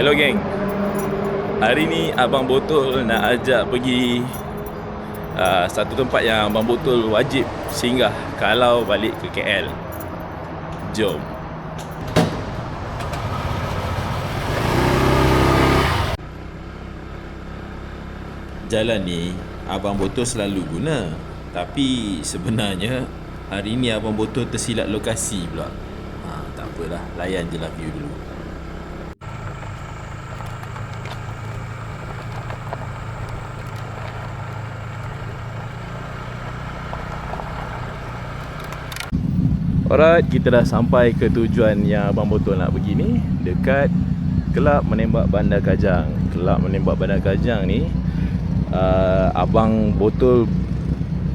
Hello geng. Hari ni Abang Botol nak ajak pergi satu tempat yang Abang Botol wajib singgah kalau balik ke KL. Jom. Jalan ni Abang Botol selalu guna, tapi sebenarnya hari ni Abang Botol tersilap lokasi pula. Tak apalah, layan je lah view dulu. Alright, kita dah sampai ke tujuan yang Abang Botol nak pergi ni, dekat Kelab Menembak Bandar Kajang. Kelab Menembak Bandar Kajang ni Abang Botol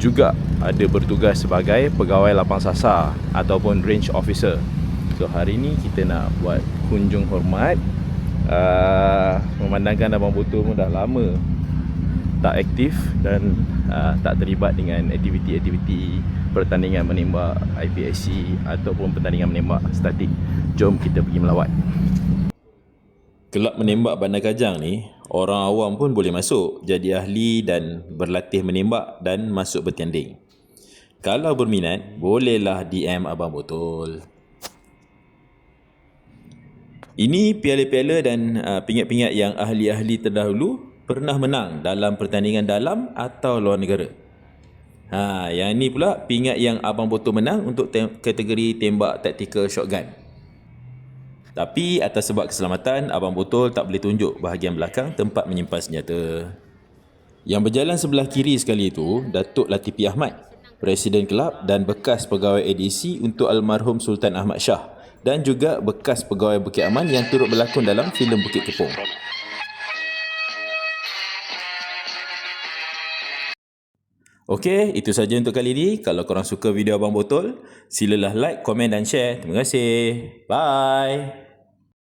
juga ada bertugas sebagai pegawai lapang sasar ataupun range officer. So hari ni kita nak buat kunjung hormat. Memandangkan Abang Botol pun dah lama tak aktif dan tak terlibat dengan aktiviti-aktiviti pertandingan menembak IPSC ataupun pertandingan menembak statik. Jom kita pergi melawat. Kelab Menembak Bandar Kajang ni, orang awam pun boleh masuk jadi ahli dan berlatih menembak dan masuk bertanding. Kalau berminat, bolehlah DM Abang Botol. Ini piala-piala dan pingat-pingat yang ahli-ahli terdahulu pernah menang dalam pertandingan dalam atau luar negara. Yang ni pula pingat yang Abang Botol menang untuk kategori tembak tactical shotgun. Tapi atas sebab keselamatan, Abang Botol tak boleh tunjuk bahagian belakang tempat menyimpan senjata. Yang berjalan sebelah kiri sekali itu, Datuk Latifi Ahmad, Presiden Kelab dan bekas pegawai ADC untuk almarhum Sultan Ahmad Shah, dan juga bekas pegawai Bukit Aman yang turut berlakon dalam filem Bukit Kepong. Okey, itu saja untuk kali ini. Kalau korang suka video Abang Botol, silalah like, komen dan share. Terima kasih. Bye.